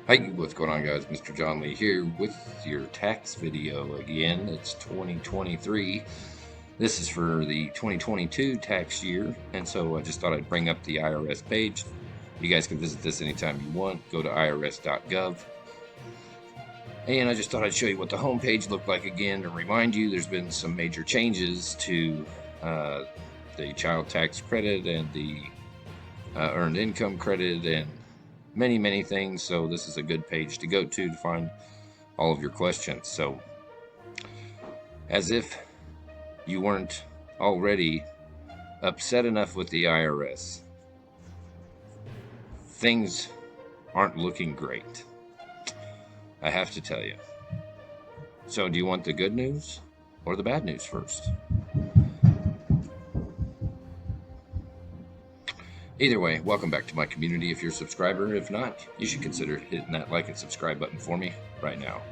Hey, what's going on, guys? Mr. John Lee here with your tax video again. It's 2023. This is for the 2022 tax year, and so I just thought I'd bring up the IRS page. You guys can visit this anytime you want. Go to irs.gov. And I just thought I'd show you what the home page looked like again to remind you there's been some major changes to uh, the child tax credit and the earned income credit and many things. So this is a good page to go to find all of your questions. So as if you weren't already upset enough with the IRS, things aren't looking great, I have to tell you. So do you want the good news or the bad news first? Either way, welcome back to my community if you're a subscriber. If not, you should consider hitting that like and subscribe button for me right now.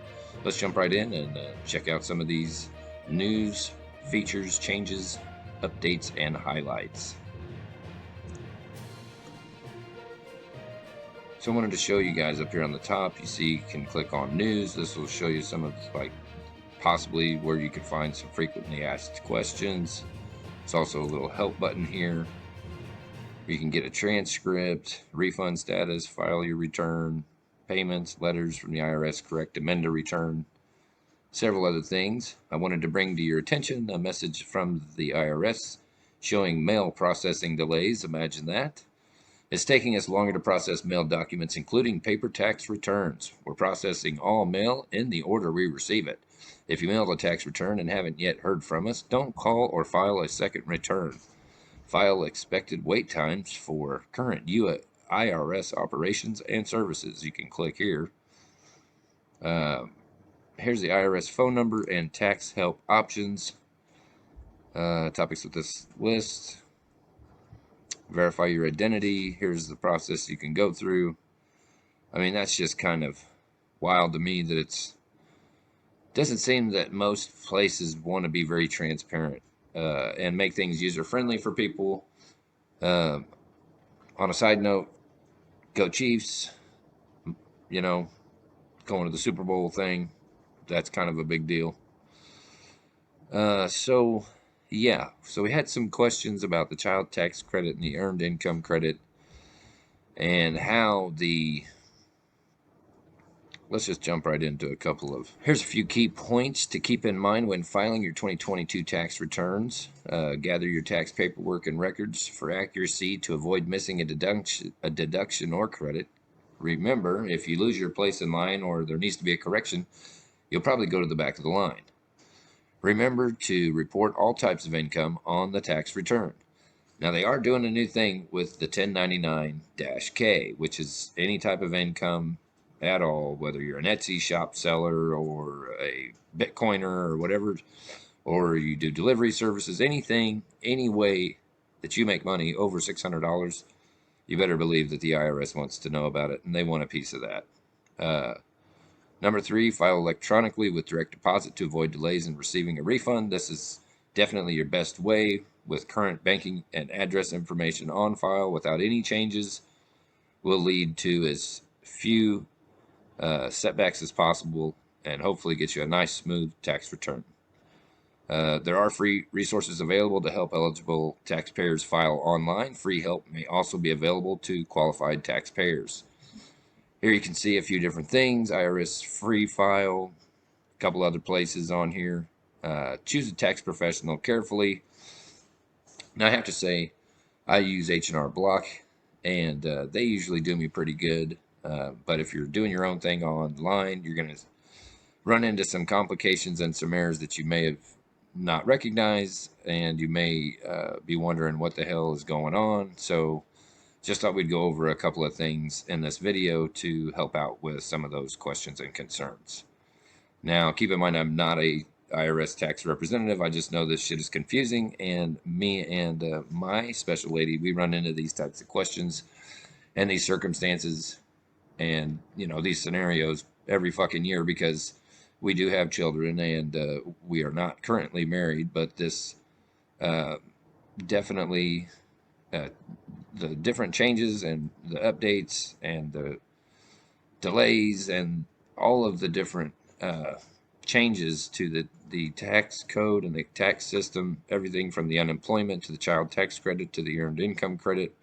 Let's jump right in and check out some of these news, features, changes, updates, and highlights. So I wanted to show you guys up here on the top. You see, you can click on news. This will show you some of possibly where you can find some frequently asked questions. It's also a little help button here. You can get a transcript, refund status, file your return, payments, letters from the IRS, correct, amend a return, several other things. I wanted to bring to your attention a message from the IRS showing mail processing delays. Imagine that. It's taking us longer to process mail documents, including paper tax returns. We're processing all mail in the order we receive it. If you mailed a tax return and haven't yet heard from us, don't call or file a second return. File expected wait times for current IRS operations and services. You can click here. Here's the IRS phone number and tax help options. Topics with this list. Verify your identity. Here's the process you can go through. I mean, that's just kind of wild to me that doesn't seem that most places want to be very transparent and make things user-friendly for people. On a side note, go Chiefs. You know, going to the Super Bowl thing, that's kind of a big deal. So we had some questions about the child tax credit and the earned income credit and how let's just jump right into a couple of, here's a few key points to keep in mind when filing your 2022 tax returns. Gather your tax paperwork and records for accuracy to avoid missing a deduction or credit. Remember, if you lose your place in line or there needs to be a correction, you'll probably go to the back of the line. Remember to report all types of income on the tax return. Now, they are doing a new thing with the 1099-K, which is any type of income at all, whether you're an Etsy shop seller or a Bitcoiner or whatever, or you do delivery services, anything, any way that you make money over $600, you better believe that the IRS wants to know about it, and they want a piece of that. Number 3, file electronically with direct deposit to avoid delays in receiving a refund. This is definitely your best way, with current banking and address information on file without any changes will lead to as few setbacks as possible and hopefully get you a nice smooth tax return. There are free resources available to help eligible taxpayers file online. Free help may also be available to qualified taxpayers. Here you can see a few different things. IRS free file, a couple other places on here. Choose a tax professional carefully. Now I have to say, I use H&R Block, and they usually do me pretty good. But if you're doing your own thing online, you're going to run into some complications and some errors that you may have not recognized, and you may be wondering what the hell is going on. So just thought we'd go over a couple of things in this video to help out with some of those questions and concerns. Now, keep in mind, I'm not a IRS tax representative. I just know this shit is confusing, and me and my special lady, we run into these types of questions and these circumstances and, you know, these scenarios every fucking year because we do have children and we are not currently married, but this definitely the different changes and the updates and the delays and all of the different uh, changes to the tax code and the tax system, everything from the unemployment to the child tax credit to the earned income credit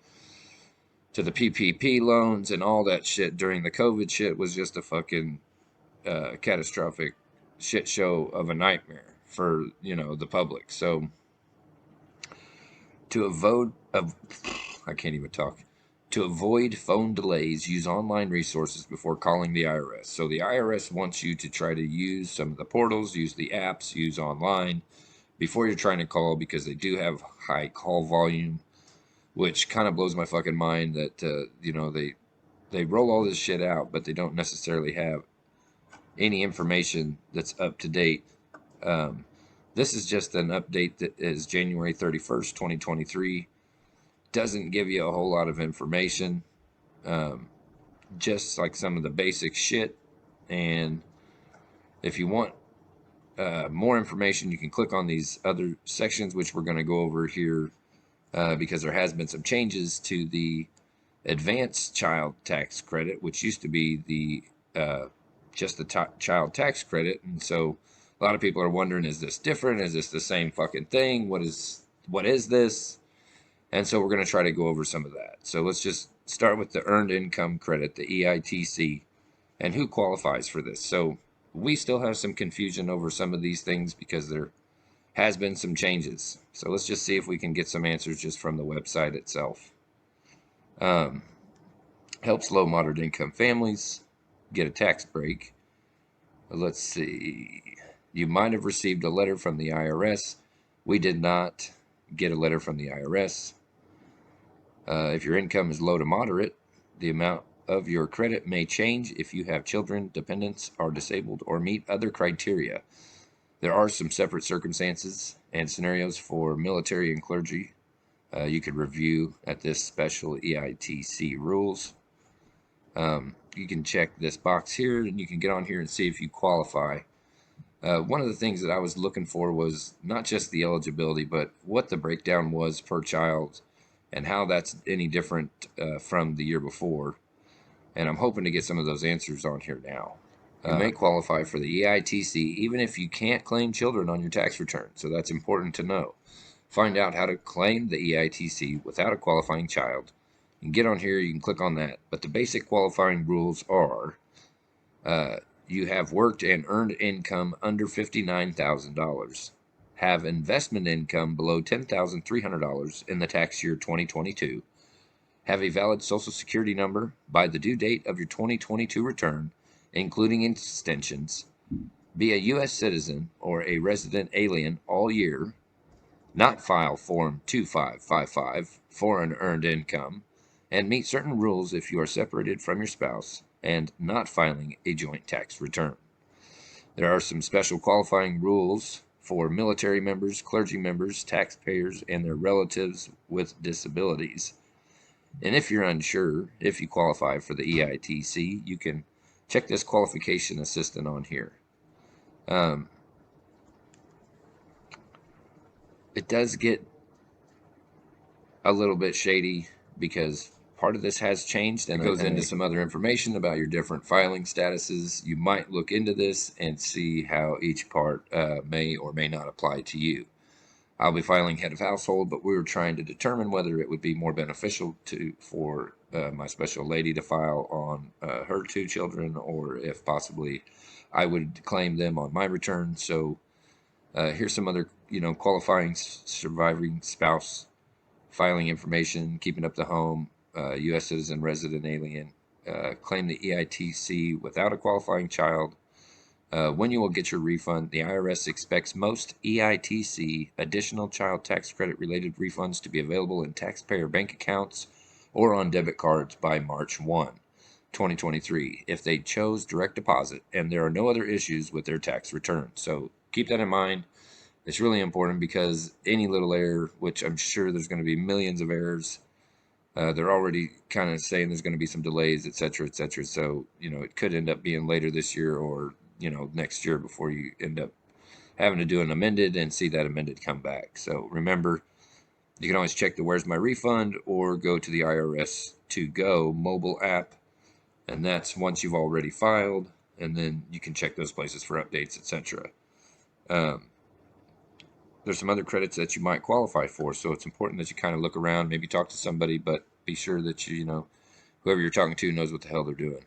to the PPP loans and all that shit during the COVID shit was just a fucking catastrophic shit show of a nightmare for the public. So to avoid I can't even talk. To avoid phone delays, use online resources before calling the IRS. So the IRS wants you to try to use some of the portals, use the apps, use online before you're trying to call because they do have high call volume, which kind of blows my fucking mind that they roll all this shit out, but they don't necessarily have any information that's up to date. Um, this is just an update that is January 31st, 2023. Doesn't give you a whole lot of information, um, just like some of the basic shit. And if you want more information, you can click on these other sections, which we're going to go over here because there has been some changes to the advanced child tax credit, which used to be the just the child tax credit. And so a lot of people are wondering, is this different? Is this the same fucking thing? What is this? And so we're going to try to go over some of that. So let's just start with the earned income credit, the EITC, and who qualifies for this. So we still have some confusion over some of these things because there has been some changes. So let's just see if we can get some answers just from the website itself. Helps low moderate income families get a tax break. Let's see. You might have received a letter from the IRS. We did not get a letter from the IRS. If your income is low to moderate, the amount of your credit may change if you have children, dependents, are disabled, or meet other criteria. There are some separate circumstances and scenarios for military and clergy. You could review at this special EITC rules. You can check this box here and you can get on here and see if you qualify. One of the things that I was looking for was not just the eligibility, but what the breakdown was per child and how that's any different from the year before. And I'm hoping to get some of those answers on here now. You may qualify for the EITC even if you can't claim children on your tax return, so that's important to know. Find out how to claim the EITC without a qualifying child. You can get on here, you can click on that. But the basic qualifying rules are you have worked and earned income under $59,000, have investment income below $10,300 in the tax year 2022, have a valid Social Security number by the due date of your 2022 return, including extensions, be a U.S. citizen or a resident alien all year, not file Form 2555 for an earned income, and meet certain rules if you are separated from your spouse and not filing a joint tax return. There are some special qualifying rules for military members, clergy members, taxpayers, and their relatives with disabilities. And if you're unsure if you qualify for the EITC, you can check this qualification assistant on here. It does get a little bit shady because part of this has changed and it goes into some other information about your different filing statuses. You might look into this and see how each part may or may not apply to you. I'll be filing head of household, but we were trying to determine whether it would be more beneficial for my special lady to file on her two children, or if possibly I would claim them on my return. So here's some other, qualifying surviving spouse filing information: keeping up the home, U.S. citizen, resident alien, claim the EITC without a qualifying child. When you will get your refund, the IRS expects most EITC additional child tax credit related refunds to be available in taxpayer bank accounts or on debit cards by March 1, 2023, if they chose direct deposit and there are no other issues with their tax return. So keep that in mind. It's really important because any little error, which I'm sure there's going to be millions of errors, they're already kind of saying there's going to be some delays, et cetera, et cetera. So, it could end up being later this year or, next year before you end up having to do an amended and see that amended come back. So remember, you can always check the Where's My Refund or go to the IRS To Go mobile app And that's once you've already filed, and then you can check those places for updates, etc. Um, there's some other credits that you might qualify for, so it's important that you kind of look around, maybe talk to somebody, but be sure that whoever you're talking to knows what the hell they're doing.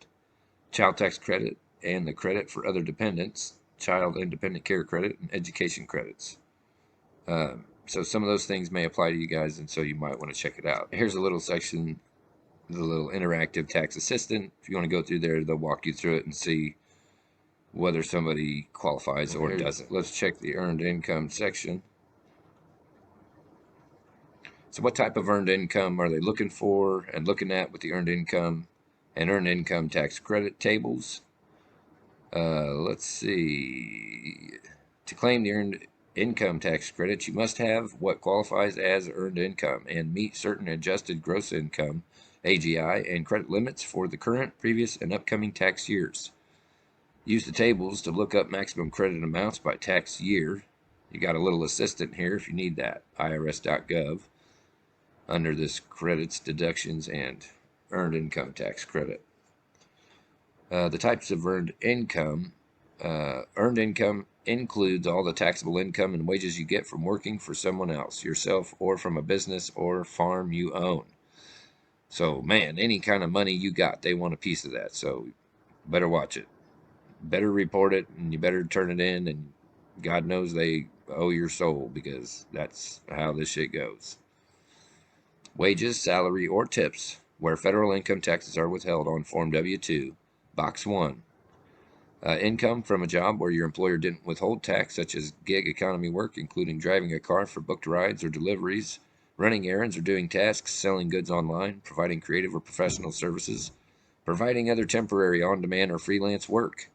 Child tax credit and the credit for other dependents, child independent care credit, and education credits. So some of those things may apply to you guys, and so you might want to check it out. Here's a little section, the little interactive tax assistant. If you want to go through there, they'll walk you through it and see whether somebody qualifies or doesn't. Let's check the earned income section. So what type of earned income are they looking for and looking at with the earned income and earned income tax credit tables? Let's see. To claim the earned income tax credit, you must have what qualifies as earned income and meet certain adjusted gross income, AGI, and credit limits for the current, previous, and upcoming tax years. Use the tables to look up maximum credit amounts by tax year. You got a little assistant here if you need that, irs.gov, under this credits, deductions, and earned income tax credit. The types of earned income. Earned income includes all the taxable income and wages you get from working for someone else, yourself, or from a business or farm you own. So, man, any kind of money you got, they want a piece of that. So, better watch it. Better report it, and you better turn it in, and God knows they owe your soul, because that's how this shit goes. Wages, salary, or tips, where federal income taxes are withheld on Form W-2, Box 1. Income from a job where your employer didn't withhold tax, such as gig economy work, including driving a car for booked rides or deliveries, running errands or doing tasks, selling goods online, providing creative or professional services, providing other temporary on-demand or freelance work.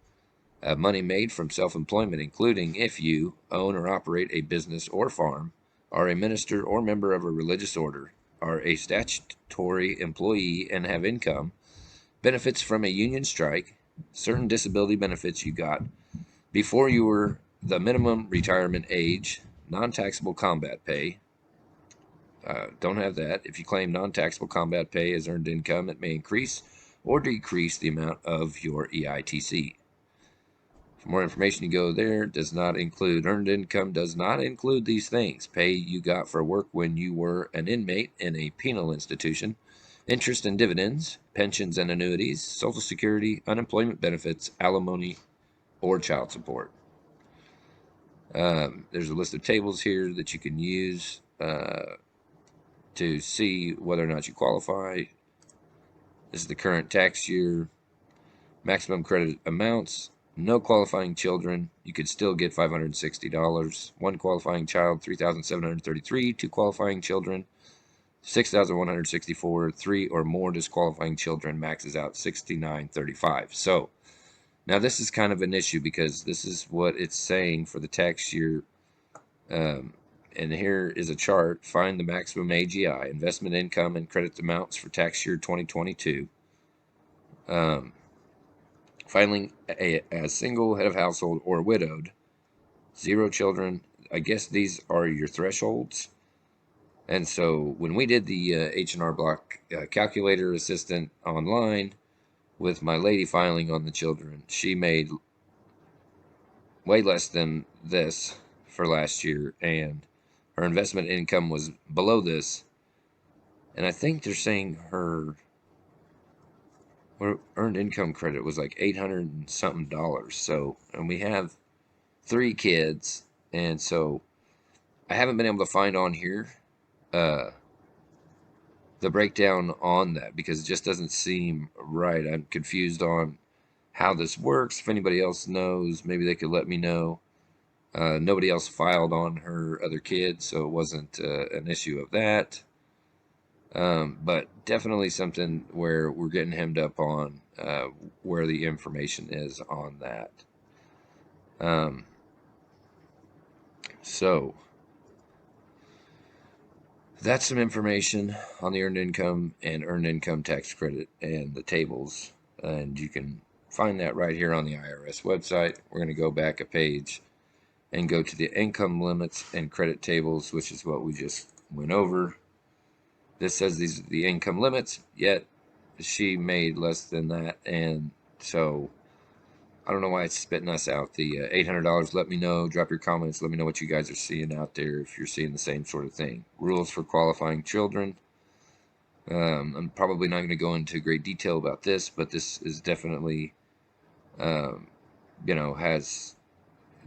Money made from self-employment, including if you own or operate a business or farm, are a minister or member of a religious order, are a statutory employee and have income, benefits from a union strike, certain disability benefits you got before you were the minimum retirement age, non-taxable combat pay. Don't have that. If you claim non-taxable combat pay as earned income, it may increase or decrease the amount of your EITC. For more information, you go there. Does not include earned income, does not include these things. Pay you got for work when you were an inmate in a penal institution, interest and dividends, pensions and annuities, Social Security, unemployment benefits, alimony, or child support. There's a list of tables here that you can use to see whether or not you qualify. This is the current tax year. Maximum credit amounts. No qualifying children, you could still get $560. One qualifying child, $3,733. Two qualifying children, $6,164. Three or more disqualifying children maxes out $69.35. So now this is kind of an issue, because this is what it's saying for the tax year. And here is a chart. Find the maximum AGI, investment income, and credit amounts for tax year 2022. Filing a single, head of household, or widowed, 0 children. I guess these are your thresholds. And so when we did the H&R Block calculator assistant online with my lady filing on the children, she made way less than this for last year, and her investment income was below this. And I think they're saying her earned income credit was like $800 and something. So, and we have 3 kids, and so I haven't been able to find on here the breakdown on that, because it just doesn't seem right. I'm confused on how this works. If anybody else knows, maybe they could let me know. Nobody else filed on her other kids, so it wasn't an issue of that. But definitely something where we're getting hemmed up on where the information is on that. So that's some information on the earned income and earned income tax credit and the tables. And you can find that right here on the IRS website. We're going to go back a page and go to the income limits and credit tables, which is what we just went over. This says these are the income limits, yet she made less than that, and so I don't know why it's spitting us out. The $800. Let me know. Drop your comments. Let me know what you guys are seeing out there if you're seeing the same sort of thing. Rules for qualifying children. I'm probably not going to go into great detail about this, but this is definitely, um, has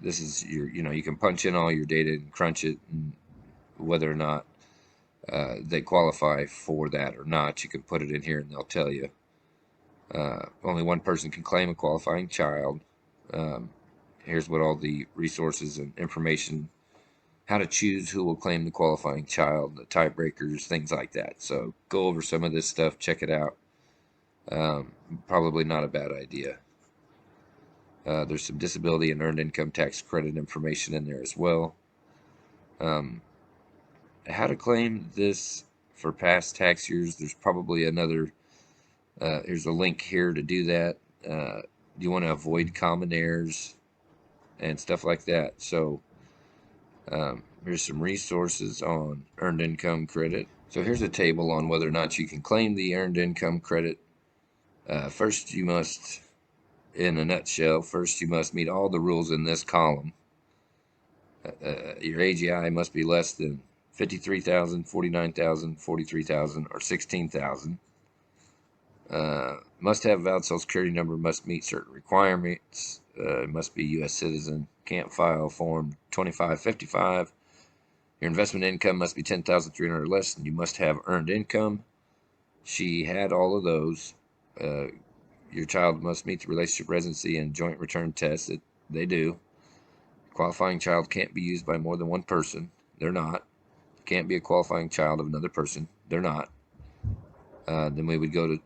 this is your, you can punch in all your data and crunch it, and whether or not they qualify for that or not, you can put it in here and they'll tell you. Only one person can claim a qualifying child. Um, Here's what all the resources and information, how to choose who will claim the qualifying child, the tiebreakers, things like that. So go over some of this stuff, check it out. Probably not a bad idea. There's some disability and earned income tax credit information in there as well. How to claim this for past tax years. There's probably another, here's a link here to do that. You want to avoid common errors and stuff like that. So here's some resources on earned income credit. So here's a table on whether or not you can claim the earned income credit. First, you must, in a nutshell, first you must meet all the rules in this column. Your AGI must be less than 53,000, 49,000, 43,000, or 16,000. Must have a valid Social Security number, must meet certain requirements, must be U.S. citizen, can't file Form 2555. Your investment income must be 10,300 or less, and you must have earned income. She had all of those. Your child must meet the relationship residency and joint return test. They do. Qualifying child can't be used by more than one person. They're not. Can't be a qualifying child of another person. They're not. Then we would go to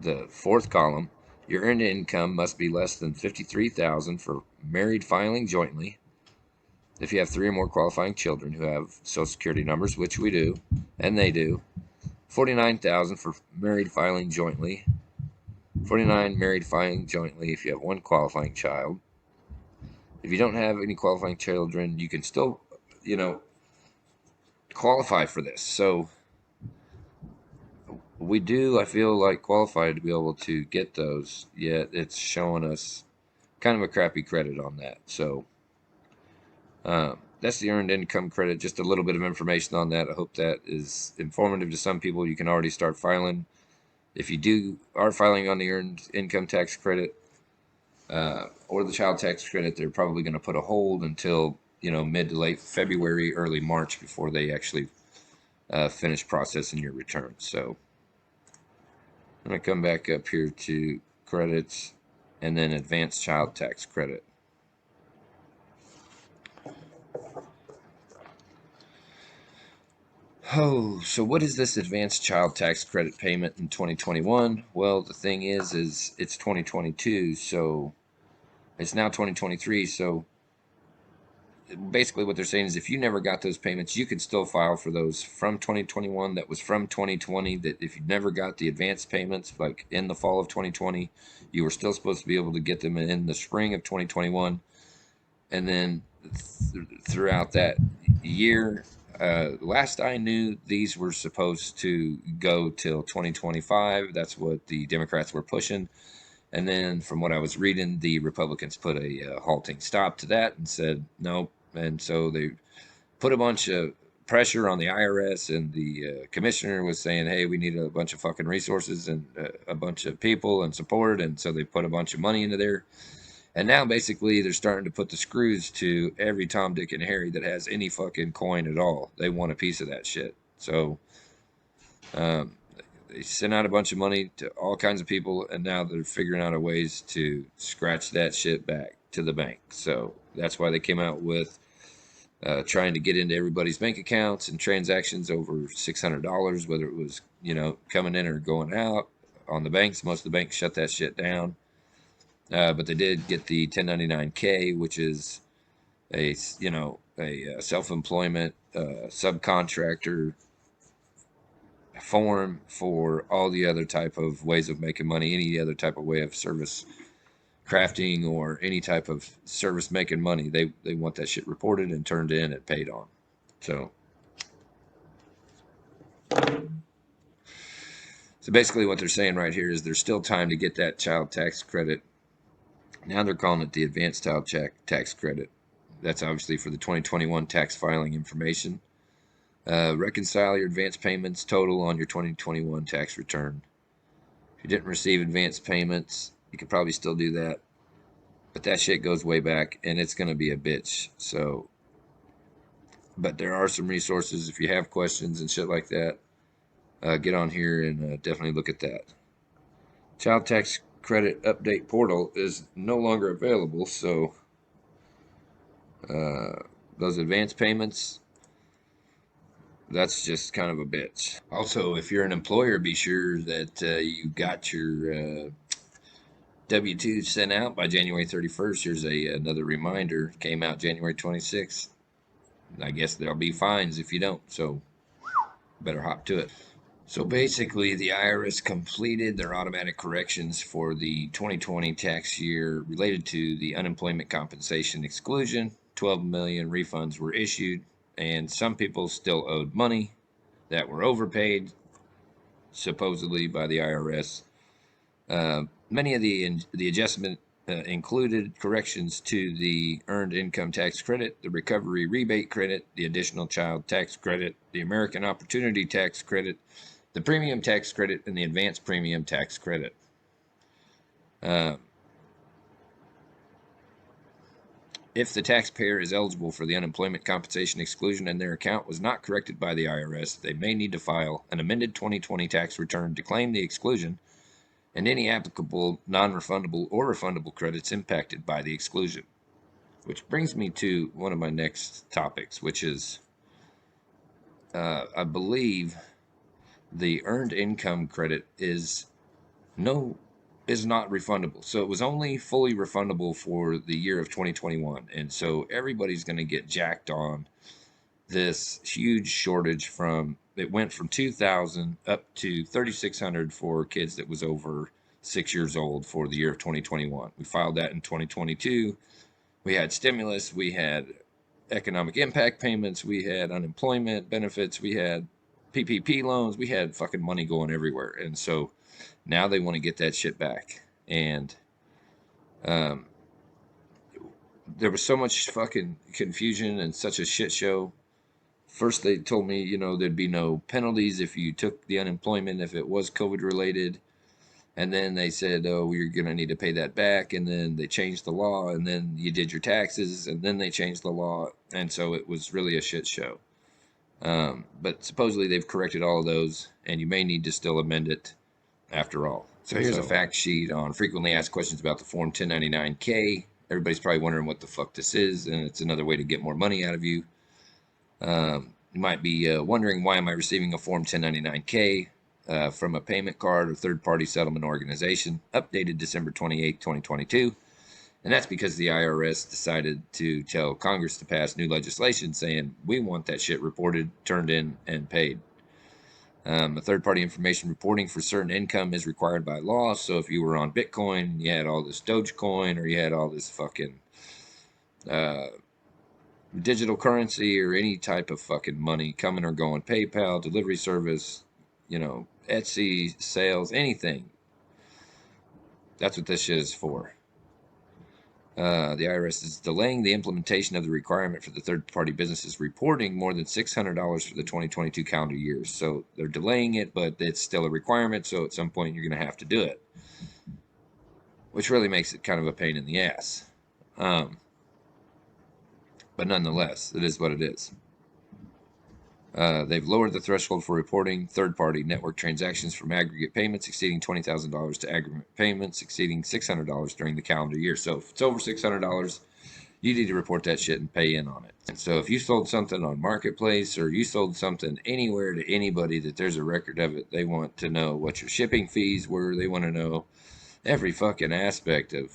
the fourth column. Your earned income must be less than 53,000 for married filing jointly. If you have 3 or more qualifying children who have Social Security numbers, which we do, and they do, 49,000 for married filing jointly. 49 married filing jointly if you have 1 qualifying child. If you don't have any qualifying children, you can still, qualify for this. So we do, I feel like, qualified to be able to get those, yet it's showing us kind of a crappy credit on that. So that's the earned income credit. Just a little bit of information on that. I hope that is informative to some people. You can already start filing. If you are filing on the earned income tax credit or the child tax credit, they're probably going to put a hold until mid to late February, early March before they actually finish processing your return. So I'm going to come back up here to credits and then advanced child tax credit. Oh, so what is this advanced child tax credit payment in 2021? Well, the thing is it's 2022, so it's now 2023. So basically what they're saying is if you never got those payments, you could still file for those from 2021 that was from 2020, that if you never got the advanced payments, like in the fall of 2020, you were still supposed to be able to get them in the spring of 2021. And then throughout that year, last I knew, these were supposed to go till 2025. That's what the Democrats were pushing. And then from what I was reading, the Republicans put a halting stop to that and said nope. And so they put a bunch of pressure on the IRS, and the commissioner was saying, hey, we need a bunch of fucking resources and a bunch of people and support. And so they put a bunch of money into there. And now basically they're starting to put the screws to every Tom, Dick, and Harry that has any fucking coin at all. They want a piece of that shit. So um, they sent out a bunch of money to all kinds of people, and now they're figuring out a ways to scratch that shit back to the bank. So that's why they came out with trying to get into everybody's bank accounts and transactions over $600, whether it was coming in or going out on the banks. Most of the banks shut that shit down. But they did get the 1099-K, which is a self-employment subcontractor form for all the other type of ways of making money, any other type of way of service crafting or any type of service making money. They want that shit reported and turned in and paid on. So basically what they're saying right here is there's still time to get that child tax credit. Now they're calling it the advanced child tax credit. That's obviously for the 2021 tax filing information. Reconcile your advance payments total on your 2021 tax return. If you didn't receive advance payments, you could probably still do that. But that shit goes way back, and it's going to be a bitch. So, but there are some resources if you have questions and shit like that. Get on here and definitely look at that. Child tax credit update portal is no longer available, so those advance payments, that's just kind of a bitch. Also, if you're an employer, be sure that you got your W-2 sent out by January 31st. Here's another reminder. Came out January 26th. I guess there'll be fines if you don't, so better hop to it. So basically, the IRS completed their automatic corrections for the 2020 tax year related to the unemployment compensation exclusion. 12 million refunds were issued, and some people still owed money that were overpaid, supposedly by the IRS. Many of the adjustment included corrections to the earned income tax credit, the recovery rebate credit, the additional child tax credit, the American Opportunity Tax Credit, the premium tax credit, and the advanced premium tax credit. If the taxpayer is eligible for the unemployment compensation exclusion and their account was not corrected by the IRS, they may need to file an amended 2020 tax return to claim the exclusion and any applicable non-refundable or refundable credits impacted by the exclusion. Which brings me to one of my next topics, which is, I believe, the earned income credit is not refundable. So it was only fully refundable for the year of 2021, and so everybody's going to get jacked on this huge shortage. It went from 2,000 up to 3,600 for kids that was over 6 years old for the year of 2021. We filed that in 2022. We had stimulus, we had economic impact payments, we had unemployment benefits, we had PPP loans, we had fucking money going everywhere. And so now they want to get that shit back. And there was so much fucking confusion and such a shit show. First, they told me, there'd be no penalties if you took the unemployment if it was COVID related. And then they said, oh, you're going to need to pay that back. And then they changed the law. And then you did your taxes. And then they changed the law. And so it was really a shit show. But supposedly they've corrected all of those. And you may need to still amend it after all. So here's a fact sheet on frequently asked questions about the Form 1099-K. Everybody's probably wondering what the fuck this is. And it's another way to get more money out of you. You might be wondering, why am I receiving a Form 1099-K from a payment card or third-party settlement organization, updated December 28, 2022? And that's because the IRS decided to tell Congress to pass new legislation saying, we want that shit reported, turned in, and paid. A third-party information reporting for certain income is required by law. So if you were on Bitcoin, you had all this Dogecoin, or you had all this fucking digital currency or any type of fucking money coming or going, PayPal, delivery service, Etsy, sales, anything. That's what this shit is for. The IRS is delaying the implementation of the requirement for the third-party businesses reporting more than $600 for the 2022 calendar year. So they're delaying it, but it's still a requirement. So at some point you're going to have to do it, which really makes it kind of a pain in the ass. But nonetheless, it is what it is. They've lowered the threshold for reporting third-party network transactions from aggregate payments exceeding $20,000 to aggregate payments exceeding $600 during the calendar year. So if it's over $600, you need to report that shit and pay in on it. And so if you sold something on Marketplace or you sold something anywhere to anybody that there's a record of it, they want to know what your shipping fees were. They want to know every fucking aspect of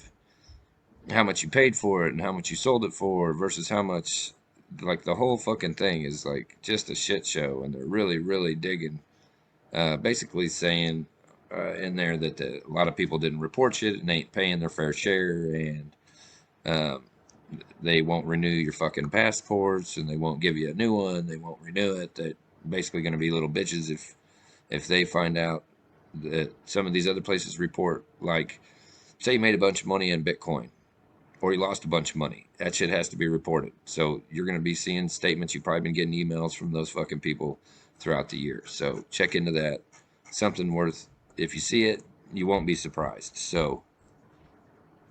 how much you paid for it and how much you sold it for versus how much. Like, the whole fucking thing is like just a shit show, and they're really, really digging, basically saying in there that a lot of people didn't report shit and ain't paying their fair share, and they won't renew your fucking passports, and they won't give you a new one, they won't renew it. They're basically going to be little bitches if they find out Some of these other places report, like, say you made a bunch of money in Bitcoin or you lost a bunch of money. That shit has to be reported. So you're going to be seeing statements. You've probably been getting emails from those fucking people throughout the year. So check into that. Something worth, if you see it, you won't be surprised. So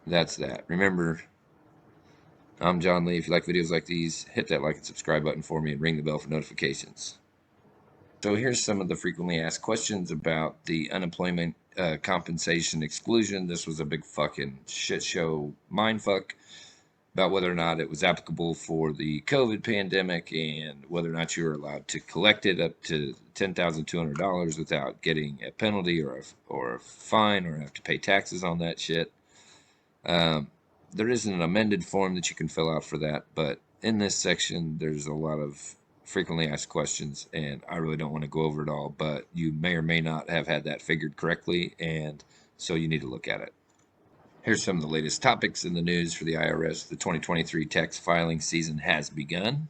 that's that. Remember, I'm John Lee. If you like videos like these, hit that like and subscribe button for me and ring the bell for notifications. So here's some of the frequently asked questions about the unemployment compensation exclusion. This was a big fucking shit show mindfuck about whether or not it was applicable for the COVID pandemic and whether or not you were allowed to collect it up to $10,200 without getting a penalty or a fine or have to pay taxes on that shit. There is an amended form that you can fill out for that, but in this section, there's a lot of frequently asked questions, and I really don't want to go over it all, but you may or may not have had that figured correctly, and so you need to look at it. Here's some of the latest topics in the news for the IRS. The 2023 tax filing season has begun,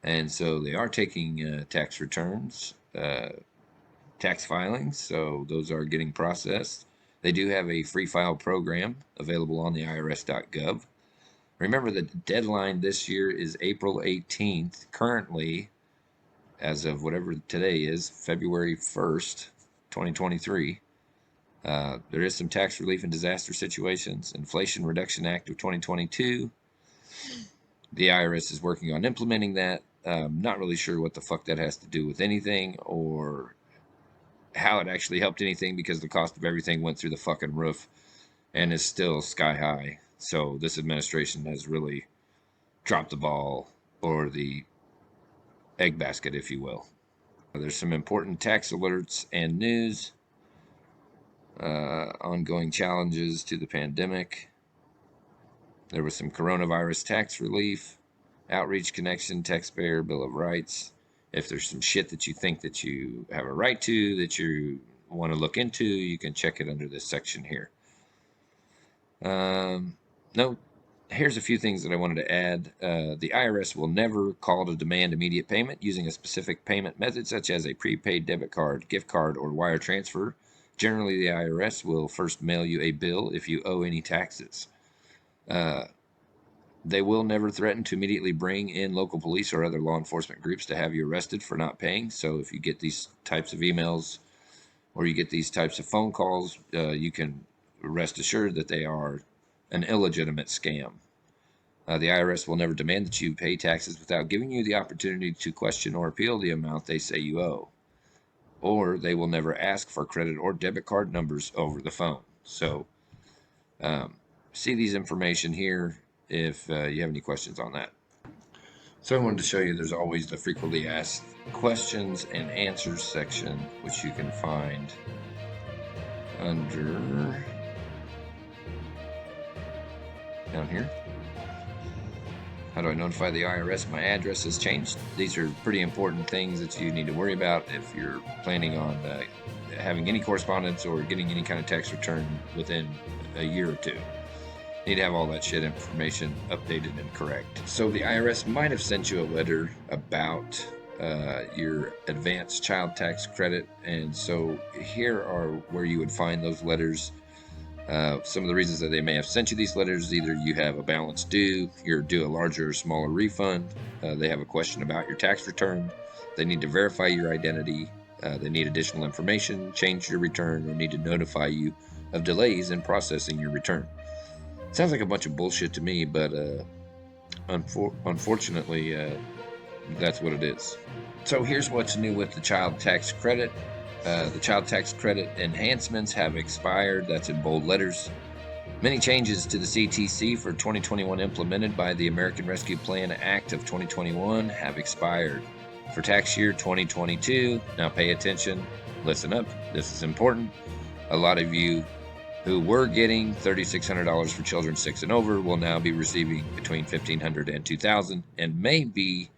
and so they are taking tax returns, tax filings, so those are getting processed. They do have a free file program available on the IRS.gov. Remember, the deadline this year is April 18th. Currently, as of whatever today is, February 1st, 2023, there is some tax relief in disaster situations. Inflation Reduction Act of 2022. The IRS is working on implementing that. Not really sure what the fuck that has to do with anything or how it actually helped anything because the cost of everything went through the fucking roof and is still sky high. So this administration has really dropped the ball, or the egg basket, if you will. There's some important tax alerts and news. Ongoing challenges to the pandemic. There was some coronavirus tax relief, outreach connection, taxpayer bill of rights. If there's some shit that you think that you have a right to, that you want to look into, you can check it under this section here. No, here's a few things that I wanted to add. The IRS will never call to demand immediate payment using a specific payment method, such as a prepaid debit card, gift card, or wire transfer. Generally, the IRS will first mail you a bill if you owe any taxes. They will never threaten to immediately bring in local police or other law enforcement groups to have you arrested for not paying. So if you get these types of emails or you get these types of phone calls, you can rest assured that they are an illegitimate scam. The IRS will never demand that you pay taxes without giving you the opportunity to question or appeal the amount they say you owe. Or they will never ask for credit or debit card numbers over the phone. So see these information here if you have any questions on that. So I wanted to show you there's always the frequently asked questions and answers section, which you can find under down here. How do I notify the IRS my address has changed? These are pretty important things that you need to worry about if you're planning on having any correspondence or getting any kind of tax return within a year or two. You need to have all that shit information updated and correct. So the IRS might have sent you a letter about your advanced child tax credit, and so here are where you would find those letters. Some of the reasons that they may have sent you these letters: either you have a balance due, you're due a larger or smaller refund, they have a question about your tax return, they need to verify your identity, they need additional information, change your return, or need to notify you of delays in processing your return. Sounds like a bunch of bullshit to me, but unfortunately, that's what it is. So here's what's new with the child tax credit. The child tax credit enhancements have expired. That's in bold letters. Many changes to the CTC for 2021 implemented by the American Rescue Plan Act of 2021 have expired. For tax year 2022, now pay attention, listen up, this is important. A lot of you who were getting $3,600 for children 6 and over will now be receiving between $1,500 and $2,000 and may be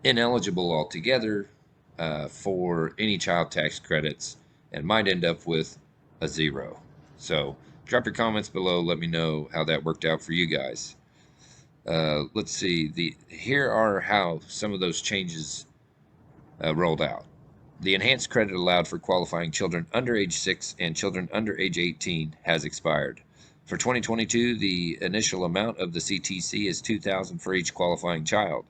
ineligible altogether for any child tax credits and might end up with a zero. So drop your comments below. Let me know how that worked out for you guys. Let's see. Here are how some of those changes rolled out. The enhanced credit allowed for qualifying children under age 6 and children under age 18 has expired. For 2022, the initial amount of the CTC is $2,000 for each qualifying child.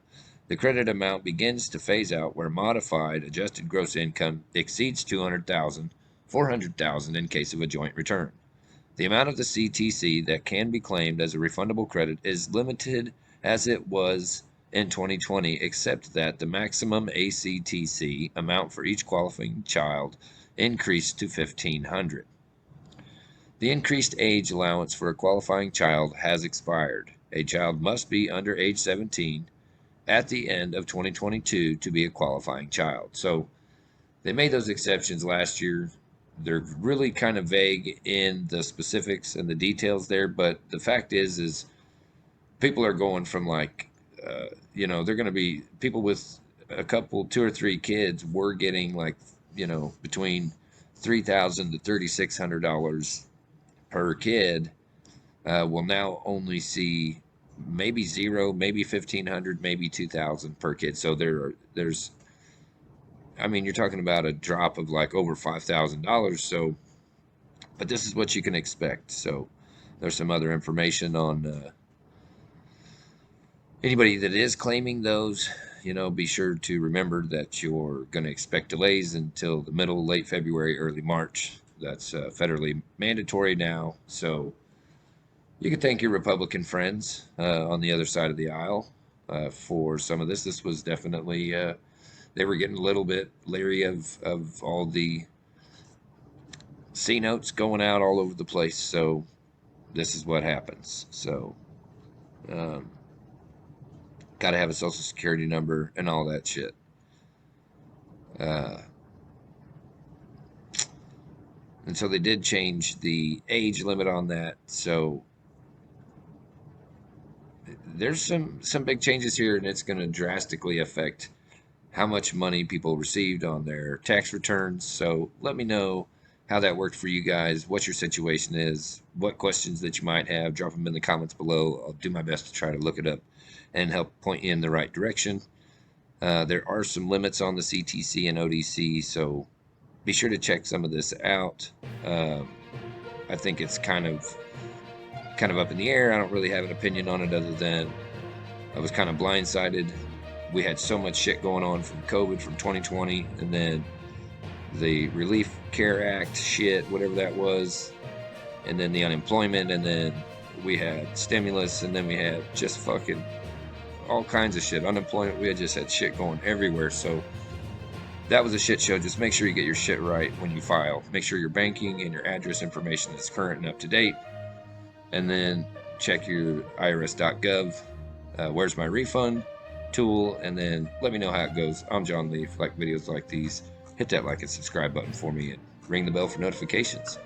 The credit amount begins to phase out where modified adjusted gross income exceeds $200,000, $400,000 in case of a joint return. The amount of the CTC that can be claimed as a refundable credit is limited as it was in 2020, except that the maximum ACTC amount for each qualifying child increased to $1,500. The increased age allowance for a qualifying child has expired. A child must be under age 17 at the end of 2022 to be a qualifying child. So they made those exceptions last year. They're really kind of vague in the specifics and the details there, but the fact is people are going from like, they're going to be people with a couple, 2 or 3 kids were getting like, between $3,000 to $3,600 per kid. Will now only see maybe zero, maybe 1,500, maybe 2,000 per kid. So there's you're talking about a drop of like over $5,000. So, but this is what you can expect. So there's some other information on anybody that is claiming those. Be sure to remember that you're going to expect delays until the middle, late February, early March. That's federally mandatory now. So you can thank your Republican friends on the other side of the aisle for some of this. This was definitely they were getting a little bit leery of all the C notes going out all over the place. So this is what happens. So got to have a social security number and all that shit. And so they did change the age limit on that. So there's some big changes here, and it's going to drastically affect how much money people received on their tax returns. So let me know how that worked for you guys, what your situation is, what questions that you might have. Drop them in the comments below. I'll do my best to try to look it up and help point you in the right direction. There are some limits on the CTC and ODC, so be sure to check some of this out. I think it's kind of up in the air. I don't really have an opinion on it other than I was kind of blindsided. We had so much shit going on from COVID from 2020, and then the Relief Care Act shit, whatever that was, and then the unemployment, and then we had stimulus, and then we had just fucking all kinds of shit. Unemployment, we had just had shit going everywhere. So that was a shit show. Just make sure you get your shit right when you file. Make sure your banking and your address information is current and up to date. And then check your IRS.gov. Where's my refund tool? And then let me know how it goes. I'm John Lee. If you like videos like these, hit that like and subscribe button for me and ring the bell for notifications.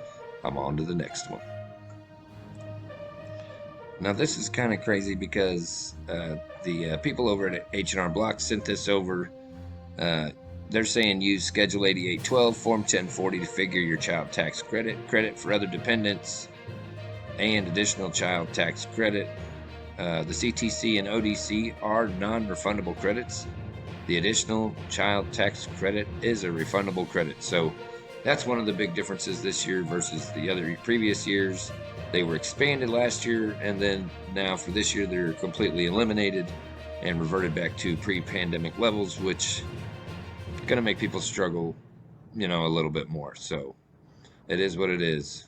I'm on to the next one. Now this is kind of crazy because the people over at H&R Block sent this over. They're saying use Schedule 8812, Form 1040 to figure your child tax credit for other dependents, and additional child tax credit. The CTC and ODC are non-refundable credits. The additional child tax credit is a refundable credit. So that's one of the big differences this year versus the other previous years. They were expanded last year, and then now for this year they're completely eliminated and reverted back to pre-pandemic levels, which is going to make people struggle, a little bit more. So it is what it is.